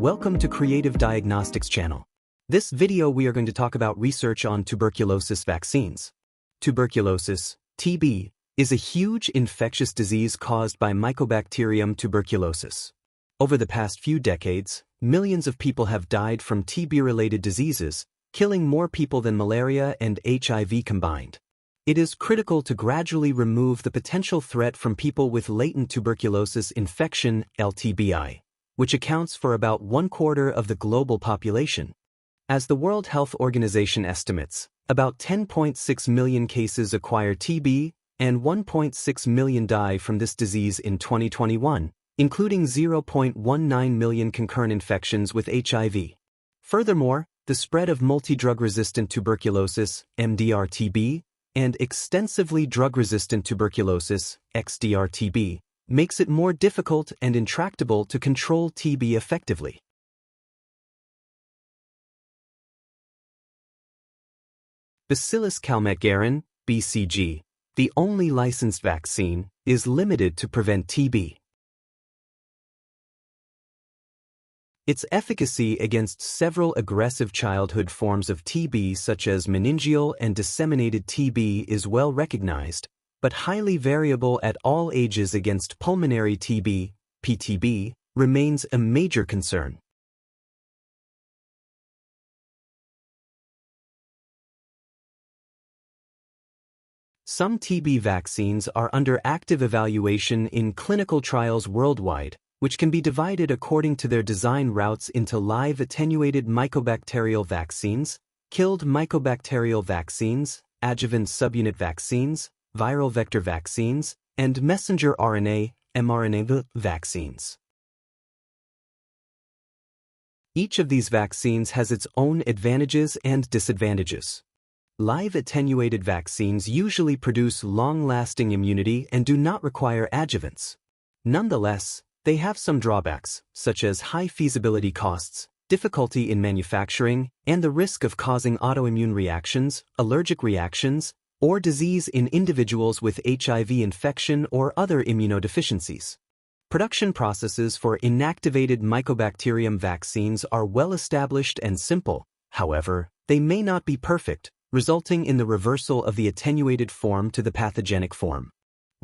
Welcome to Creative Diagnostics channel. This video we are going to talk about research on tuberculosis vaccines. Tuberculosis, TB, is a huge infectious disease caused by Mycobacterium tuberculosis. Over the past few decades, millions of people have died from TB-related diseases, killing more people than malaria and HIV combined. It is critical to gradually remove the potential threat from people with latent tuberculosis infection, LTBI, which accounts for about 1/4 of the global population. As the World Health Organization estimates, about 10.6 million cases acquire TB, and 1.6 million die from this disease in 2021, including 0.19 million concurrent infections with HIV. Furthermore, the spread of multi-drug-resistant tuberculosis, MDR-TB, and extensively drug-resistant tuberculosis, XDR-TB, makes it more difficult and intractable to control TB effectively. Bacillus calmette-guerin, BCG, the only licensed vaccine, is limited to prevent TB. Its efficacy against several aggressive childhood forms of TB such as meningeal and disseminated TB is well recognized, but highly variable at all ages against pulmonary TB, PTB, remains a major concern. Some TB vaccines are under active evaluation in clinical trials worldwide, which can be divided according to their design routes into live attenuated mycobacterial vaccines, killed mycobacterial vaccines, adjuvant subunit vaccines, viral vector vaccines, and messenger RNA, mRNA vaccines. Each of these vaccines has its own advantages and disadvantages. Live attenuated vaccines usually produce long-lasting immunity and do not require adjuvants. Nonetheless, they have some drawbacks, such as high feasibility costs, difficulty in manufacturing, and the risk of causing autoimmune reactions, allergic reactions, or disease in individuals with HIV infection or other immunodeficiencies. Production processes for inactivated mycobacterium vaccines are well established and simple. However, they may not be perfect, resulting in the reversal of the attenuated form to the pathogenic form.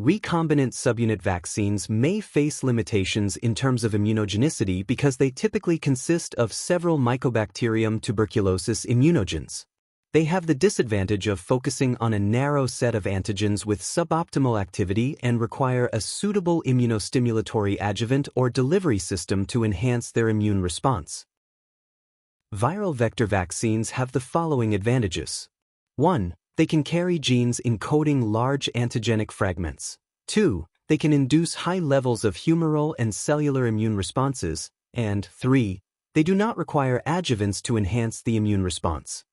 Recombinant subunit vaccines may face limitations in terms of immunogenicity because they typically consist of several Mycobacterium tuberculosis immunogens. They have the disadvantage of focusing on a narrow set of antigens with suboptimal activity and require a suitable immunostimulatory adjuvant or delivery system to enhance their immune response. Viral vector vaccines have the following advantages. 1. They can carry genes encoding large antigenic fragments. 2. They can induce high levels of humoral and cellular immune responses. And 3. They do not require adjuvants to enhance the immune response.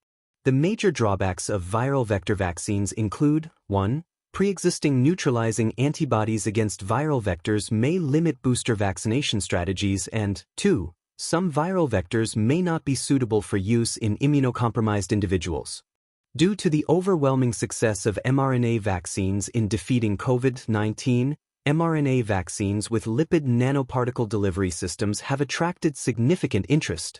The major drawbacks of viral vector vaccines include 1. Pre-existing neutralizing antibodies against viral vectors may limit booster vaccination strategies, and 2. Some viral vectors may not be suitable for use in immunocompromised individuals. Due to the overwhelming success of mRNA vaccines in defeating COVID-19, mRNA vaccines with lipid nanoparticle delivery systems have attracted significant interest.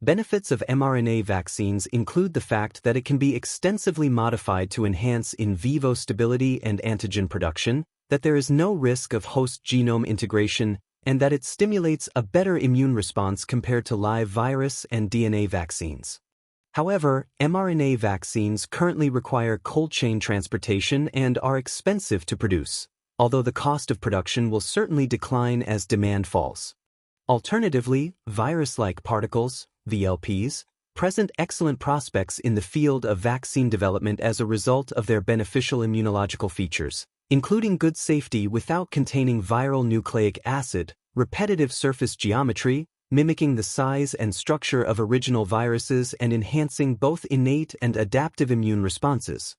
Benefits of mRNA vaccines include the fact that it can be extensively modified to enhance in vivo stability and antigen production, that there is no risk of host genome integration, and that it stimulates a better immune response compared to live virus and DNA vaccines. However, mRNA vaccines currently require cold chain transportation and are expensive to produce, although the cost of production will certainly decline as demand falls. Alternatively, virus-like particles, VLPs, present excellent prospects in the field of vaccine development as a result of their beneficial immunological features, including good safety without containing viral nucleic acid, repetitive surface geometry, mimicking the size and structure of original viruses and enhancing both innate and adaptive immune responses.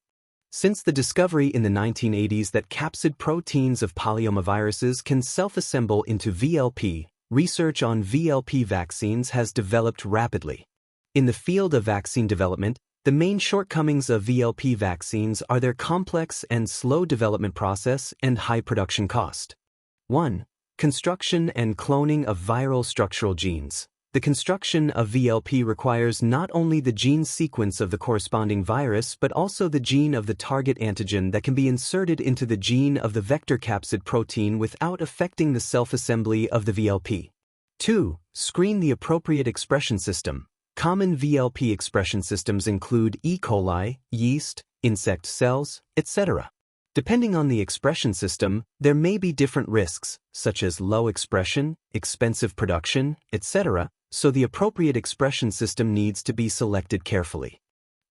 Since the discovery in the 1980s that capsid proteins of polyomaviruses can self-assemble into VLP, research on VLP vaccines has developed rapidly. In the field of vaccine development, the main shortcomings of VLP vaccines are their complex and slow development process and high production cost. 1. Construction and cloning of viral structural genes. The construction of VLP requires not only the gene sequence of the corresponding virus but also the gene of the target antigen that can be inserted into the gene of the vector capsid protein without affecting the self-assembly of the VLP. 2. Screen the appropriate expression system. Common VLP expression systems include E. coli, yeast, insect cells, etc. Depending on the expression system, there may be different risks, such as low expression, expensive production, etc., so the appropriate expression system needs to be selected carefully.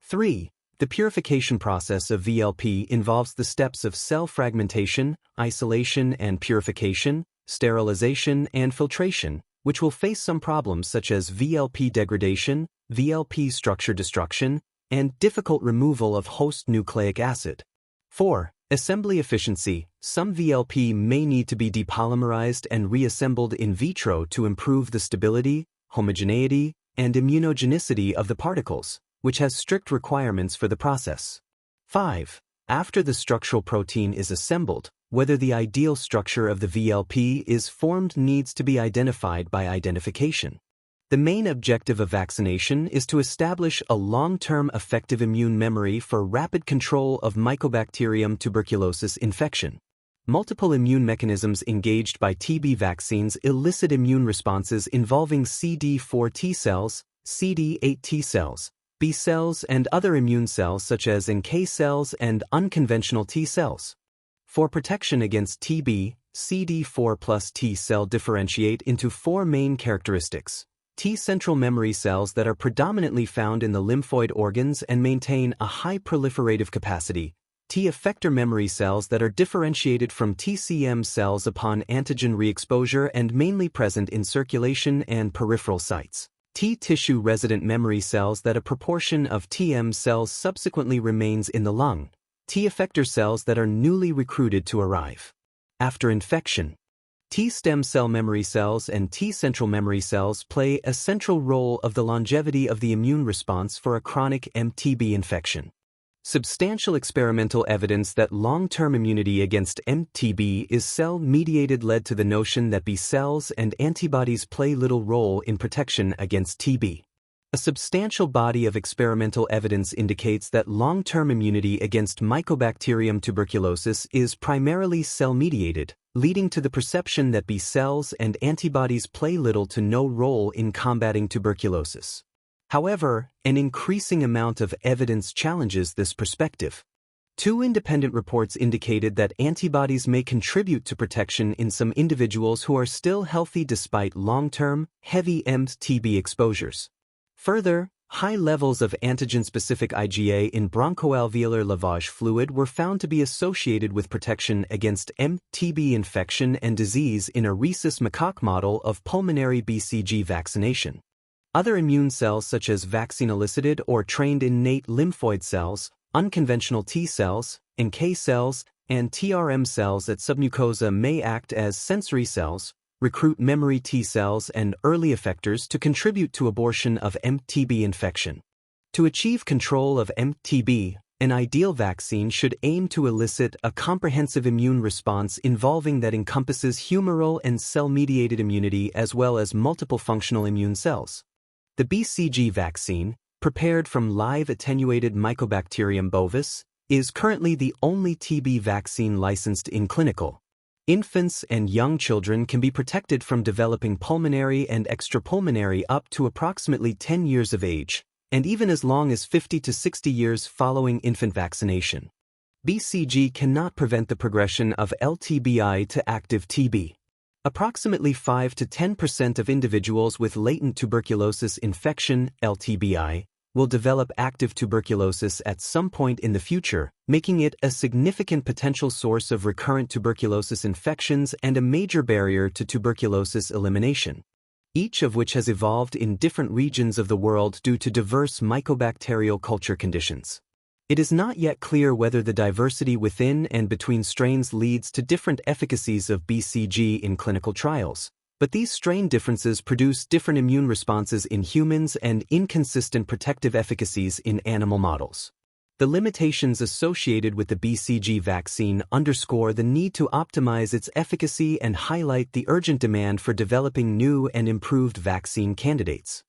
3. The purification process of VLP involves the steps of cell fragmentation, isolation and purification, sterilization and filtration, which will face some problems such as VLP degradation, VLP structure destruction, and difficult removal of host nucleic acid. 4. Assembly efficiency. Some VLP may need to be depolymerized and reassembled in vitro to improve the stability, homogeneity, and immunogenicity of the particles, which has strict requirements for the process. 5. After the structural protein is assembled, whether the ideal structure of the VLP is formed needs to be identified by identification. The main objective of vaccination is to establish a long-term effective immune memory for rapid control of Mycobacterium tuberculosis infection. Multiple immune mechanisms engaged by TB vaccines elicit immune responses involving CD4 T cells, CD8 T cells, B cells, and other immune cells such as NK cells and unconventional T cells. For protection against TB, CD4 plus T cell differentiate into 4 main characteristics. T central memory cells that are predominantly found in the lymphoid organs and maintain a high proliferative capacity. T effector memory cells that are differentiated from TCM cells upon antigen re-exposure and mainly present in circulation and peripheral sites. T tissue resident memory cells that a proportion of TM cells subsequently remains in the lung. T effector cells that are newly recruited to arrive. After infection, T stem cell memory cells and T central memory cells play a central role of the longevity of the immune response for a chronic MTB infection. Substantial experimental evidence that long-term immunity against MTB is cell-mediated led to the notion that B cells and antibodies play little role in protection against TB. A substantial body of experimental evidence indicates that long-term immunity against Mycobacterium tuberculosis is primarily cell-mediated, leading to the perception that B cells and antibodies play little to no role in combating tuberculosis. However, an increasing amount of evidence challenges this perspective. 2 independent reports indicated that antibodies may contribute to protection in some individuals who are still healthy despite long-term, heavy MTB exposures. Further, high levels of antigen-specific IgA in bronchoalveolar lavage fluid were found to be associated with protection against MTB infection and disease in a rhesus macaque model of pulmonary BCG vaccination. Other immune cells such as vaccine-elicited or trained innate lymphoid cells, unconventional T cells, NK cells, and TRM cells at submucosa may act as sensory cells, recruit memory T cells and early effectors to contribute to abortion of MTB infection. To achieve control of MTB, an ideal vaccine should aim to elicit a comprehensive immune response involving that encompasses humoral and cell-mediated immunity as well as multiple functional immune cells. The BCG vaccine, prepared from live attenuated Mycobacterium bovis, is currently the only TB vaccine licensed in clinical. Infants and young children can be protected from developing pulmonary and extrapulmonary up to approximately 10 years of age, and even as long as 50 to 60 years following infant vaccination. BCG cannot prevent the progression of LTBI to active TB. Approximately 5 to 10% of individuals with latent tuberculosis infection, LTBI, will develop active tuberculosis at some point in the future, making it a significant potential source of recurrent tuberculosis infections and a major barrier to tuberculosis elimination, each of which has evolved in different regions of the world due to diverse mycobacterial culture conditions. It is not yet clear whether the diversity within and between strains leads to different efficacies of BCG in clinical trials, but these strain differences produce different immune responses in humans and inconsistent protective efficacies in animal models. The limitations associated with the BCG vaccine underscore the need to optimize its efficacy and highlight the urgent demand for developing new and improved vaccine candidates.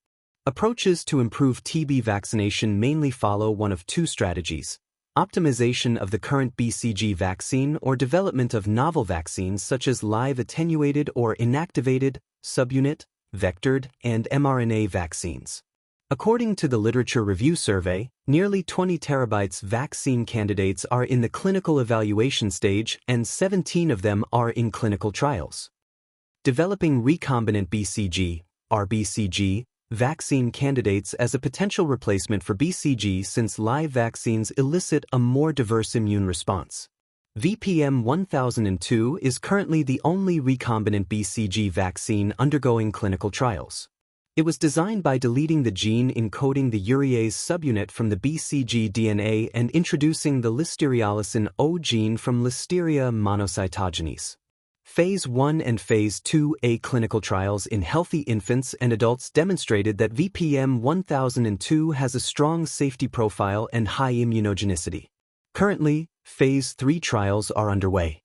Approaches to improve TB vaccination mainly follow one of two strategies: optimization of the current BCG vaccine or development of novel vaccines such as live attenuated or inactivated, subunit, vectored, and mRNA vaccines. According to the Literature Review Survey, nearly 20 terabytes vaccine candidates are in the clinical evaluation stage and 17 of them are in clinical trials. Developing recombinant BCG, RBCG, vaccine candidates as a potential replacement for BCG since live vaccines elicit a more diverse immune response. VPM 1002 is currently the only recombinant BCG vaccine undergoing clinical trials. It was designed by deleting the gene encoding the urease subunit from the BCG DNA and introducing the listeriolysine O gene from Listeria monocytogenes. Phase 1 and Phase 2A clinical trials in healthy infants and adults demonstrated that VPM 1002 has a strong safety profile and high immunogenicity. Currently, Phase 3 trials are underway.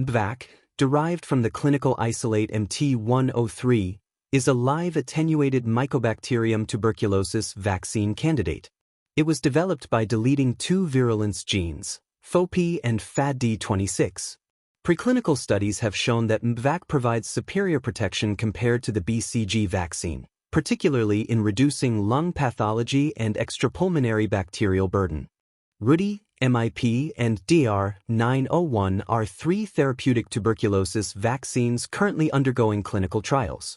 MVAC, derived from the clinical isolate MT103, is a live attenuated Mycobacterium tuberculosis vaccine candidate. It was developed by deleting two virulence genes, FOP and FAD-26. Preclinical studies have shown that MVAC provides superior protection compared to the BCG vaccine, particularly in reducing lung pathology and extrapulmonary bacterial burden. RUDI, MIP, and DR901 are three therapeutic tuberculosis vaccines currently undergoing clinical trials.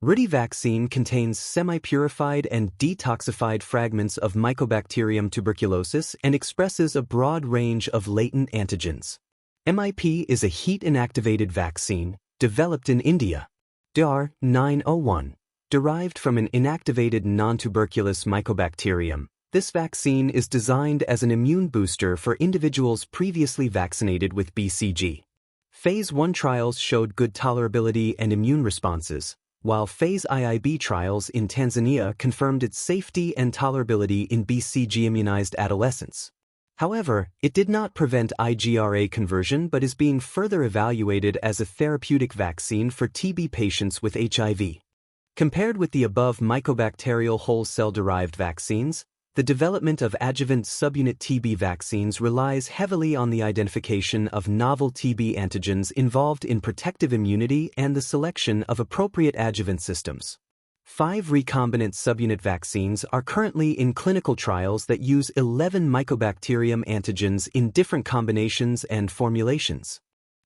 RUDI vaccine contains semi-purified and detoxified fragments of Mycobacterium tuberculosis and expresses a broad range of latent antigens. MIP is a heat-inactivated vaccine developed in India. DR901, derived from an inactivated non-tuberculous Mycobacterium. This vaccine is designed as an immune booster for individuals previously vaccinated with BCG. Phase 1 trials showed good tolerability and immune responses, while Phase IIB trials in Tanzania confirmed its safety and tolerability in BCG-immunized adolescents. However, it did not prevent IgRA conversion but is being further evaluated as a therapeutic vaccine for TB patients with HIV. Compared with the above mycobacterial whole cell-derived vaccines, the development of adjuvant subunit TB vaccines relies heavily on the identification of novel TB antigens involved in protective immunity and the selection of appropriate adjuvant systems. 5 recombinant subunit vaccines are currently in clinical trials that use 11 mycobacterium antigens in different combinations and formulations.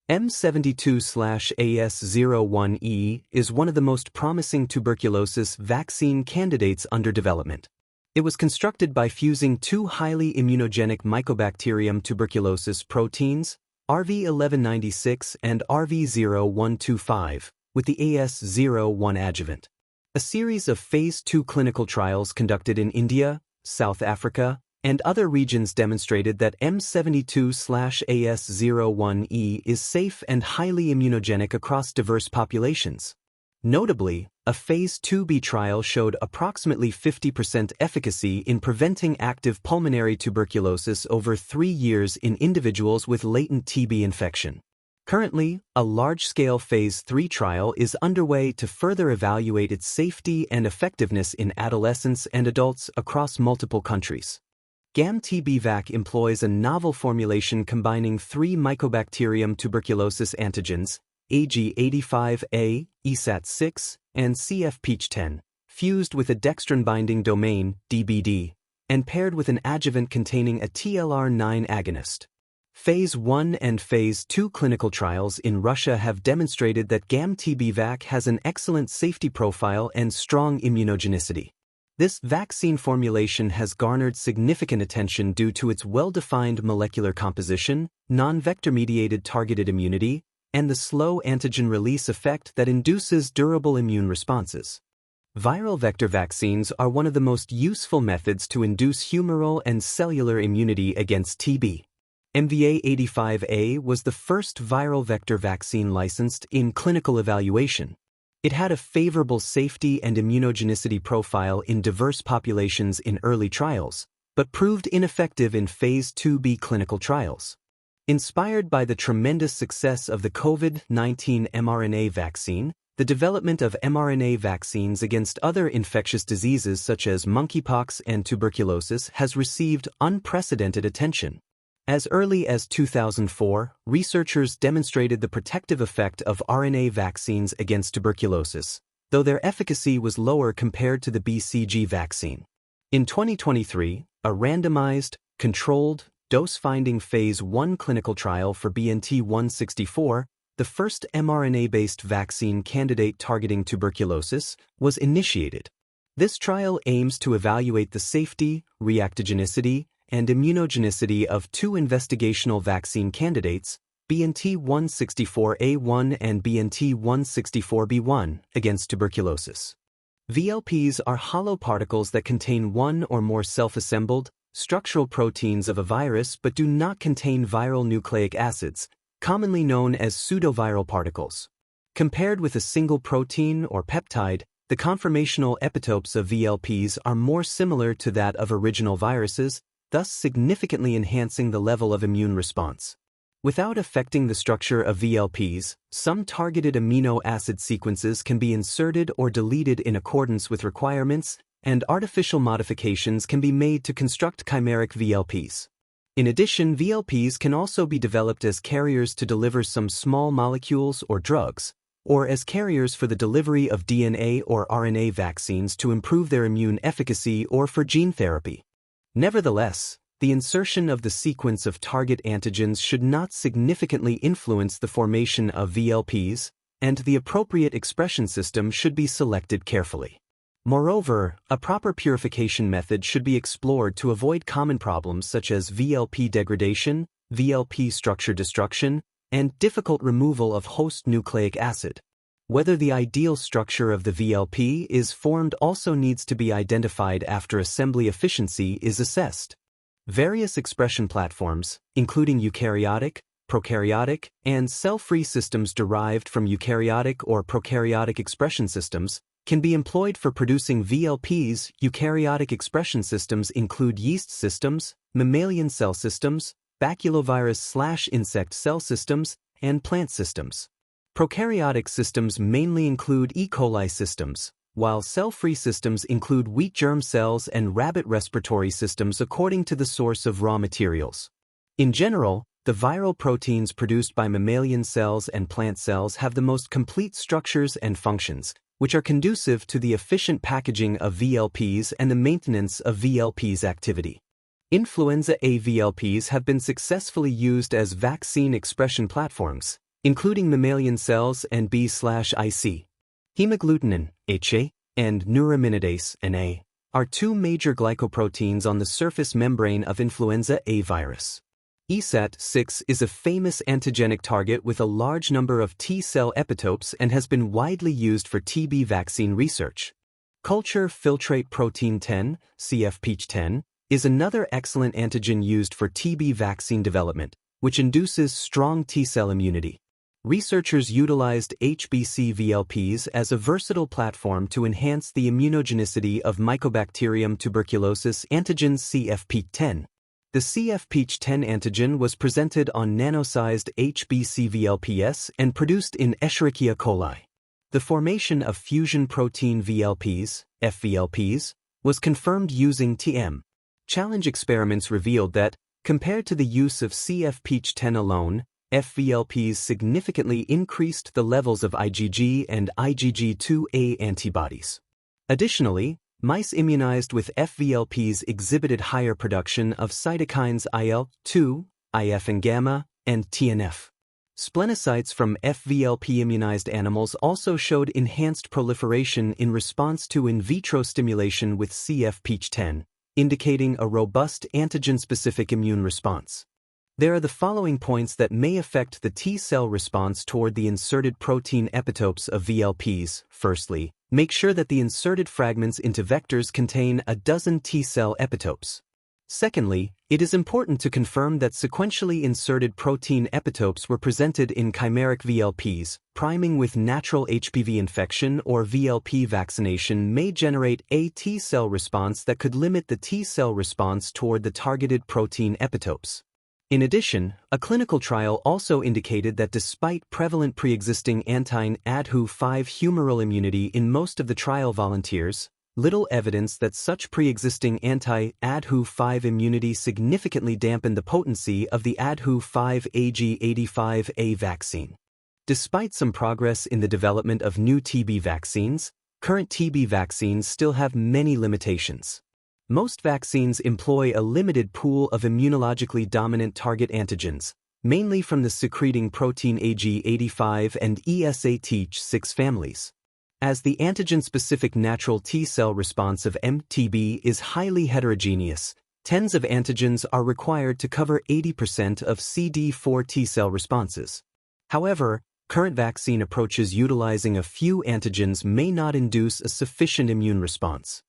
M72/AS01E is one of the most promising tuberculosis vaccine candidates under development. It was constructed by fusing two highly immunogenic Mycobacterium tuberculosis proteins, RV1196 and RV0125, with the AS01 adjuvant. A series of Phase 2 clinical trials conducted in India, South Africa, and other regions demonstrated that M72/AS01E is safe and highly immunogenic across diverse populations. Notably, a Phase 2B trial showed approximately 50% efficacy in preventing active pulmonary tuberculosis over 3 years in individuals with latent TB infection. Currently, a large-scale Phase 3 trial is underway to further evaluate its safety and effectiveness in adolescents and adults across multiple countries. GAM-TB-Vac employs a novel formulation combining 3 Mycobacterium tuberculosis antigens, AG85A, ESAT6, and CFPH10, fused with a dextrin-binding domain, DBD, and paired with an adjuvant containing a TLR9 agonist. Phase 1 and Phase 2 clinical trials in Russia have demonstrated that GAM-TB-Vac has an excellent safety profile and strong immunogenicity. This vaccine formulation has garnered significant attention due to its well-defined molecular composition, non-vector-mediated targeted immunity, and the slow antigen release effect that induces durable immune responses. Viral vector vaccines are one of the most useful methods to induce humoral and cellular immunity against TB. MVA-85A was the first viral vector vaccine licensed in clinical evaluation. It had a favorable safety and immunogenicity profile in diverse populations in early trials, but proved ineffective in Phase 2b clinical trials. Inspired by the tremendous success of the COVID-19 mRNA vaccine, the development of mRNA vaccines against other infectious diseases such as monkeypox and tuberculosis has received unprecedented attention. As early as 2004, researchers demonstrated the protective effect of RNA vaccines against tuberculosis, though their efficacy was lower compared to the BCG vaccine. In 2023, a randomized, controlled, dose-finding Phase 1 clinical trial for BNT164, the first mRNA-based vaccine candidate targeting tuberculosis, was initiated. This trial aims to evaluate the safety, reactogenicity, and immunogenicity of two investigational vaccine candidates, BNT164A1 and BNT164B1, against tuberculosis. VLPs are hollow particles that contain one or more self-assembled, structural proteins of a virus but do not contain viral nucleic acids, commonly known as pseudoviral particles. Compared with a single protein or peptide, the conformational epitopes of VLPs are more similar to that of original viruses, thus significantly enhancing the level of immune response. Without affecting the structure of VLPs, some targeted amino acid sequences can be inserted or deleted in accordance with requirements, and artificial modifications can be made to construct chimeric VLPs. In addition, VLPs can also be developed as carriers to deliver some small molecules or drugs, or as carriers for the delivery of DNA or RNA vaccines to improve their immune efficacy or for gene therapy. Nevertheless, the insertion of the sequence of target antigens should not significantly influence the formation of VLPs, and the appropriate expression system should be selected carefully. Moreover, a proper purification method should be explored to avoid common problems such as VLP degradation, VLP structure destruction, and difficult removal of host nucleic acid. Whether the ideal structure of the VLP is formed also needs to be identified after assembly efficiency is assessed. Various expression platforms, including eukaryotic, prokaryotic, and cell-free systems derived from eukaryotic or prokaryotic expression systems, can be employed for producing VLPs. Eukaryotic expression systems include yeast systems, mammalian cell systems, baculovirus/insect cell systems, and plant systems. Prokaryotic systems mainly include E. coli systems, while cell-free systems include wheat germ cells and rabbit respiratory systems according to the source of raw materials. In general, the viral proteins produced by mammalian cells and plant cells have the most complete structures and functions, which are conducive to the efficient packaging of VLPs and the maintenance of VLPs activity. Influenza A VLPs have been successfully used as vaccine expression platforms, including mammalian cells and B/IC. Hemagglutinin, HA, and neuraminidase, NA, are two major glycoproteins on the surface membrane of influenza A virus. ESAT6 is a famous antigenic target with a large number of T-cell epitopes and has been widely used for TB vaccine research. Culture filtrate protein 10, CFP10, is another excellent antigen used for TB vaccine development, which induces strong T-cell immunity. Researchers utilized HBC VLPs as a versatile platform to enhance the immunogenicity of Mycobacterium tuberculosis antigen CFP10. The CFP10 antigen was presented on nano-sized HBC VLPs and produced in Escherichia coli. The formation of fusion protein VLPs, FVLPs, was confirmed using TM. Challenge experiments revealed that, compared to the use of CFP10 alone, FVLPs significantly increased the levels of IgG and IgG2A antibodies. Additionally, mice immunized with FVLPs exhibited higher production of cytokines IL-2, IF and gamma, and TNF. Splenocytes from FVLP-immunized animals also showed enhanced proliferation in response to in vitro stimulation with CFP10, indicating a robust antigen-specific immune response. There are the following points that may affect the T-cell response toward the inserted protein epitopes of VLPs. Firstly, make sure that the inserted fragments into vectors contain a dozen T-cell epitopes. Secondly, it is important to confirm that sequentially inserted protein epitopes were presented in chimeric VLPs. Priming with natural HPV infection or VLP vaccination may generate a T-cell response that could limit the T-cell response toward the targeted protein epitopes. In addition, a clinical trial also indicated that despite prevalent pre-existing anti-AdHu5 humoral immunity in most of the trial volunteers, little evidence that such pre-existing anti-AdHu5 immunity significantly dampened the potency of the AdHu5 AG85A vaccine. Despite some progress in the development of new TB vaccines, current TB vaccines still have many limitations. Most vaccines employ a limited pool of immunologically dominant target antigens, mainly from the secreting protein AG85 and ESA-TH6 families. As the antigen-specific natural T-cell response of MTB is highly heterogeneous, tens of antigens are required to cover 80% of CD4 T-cell responses. However, current vaccine approaches utilizing a few antigens may not induce a sufficient immune response.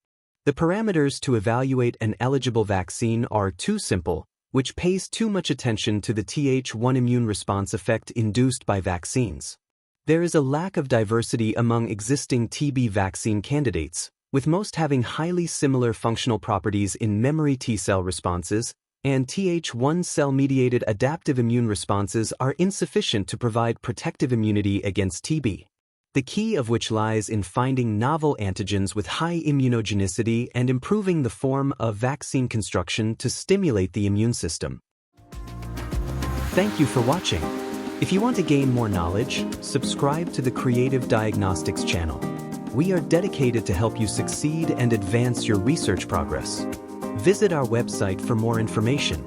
The parameters to evaluate an eligible vaccine are too simple, which pays too much attention to the Th1 immune response effect induced by vaccines. There is a lack of diversity among existing TB vaccine candidates, with most having highly similar functional properties in memory T-cell responses, and Th1 cell-mediated adaptive immune responses are insufficient to provide protective immunity against TB. The key of which lies in finding novel antigens with high immunogenicity and improving the form of vaccine construction to stimulate the immune system. Thank you for watching. If you want to gain more knowledge, subscribe to the Creative Diagnostics channel. We are dedicated to help you succeed and advance your research progress. Visit our website for more information.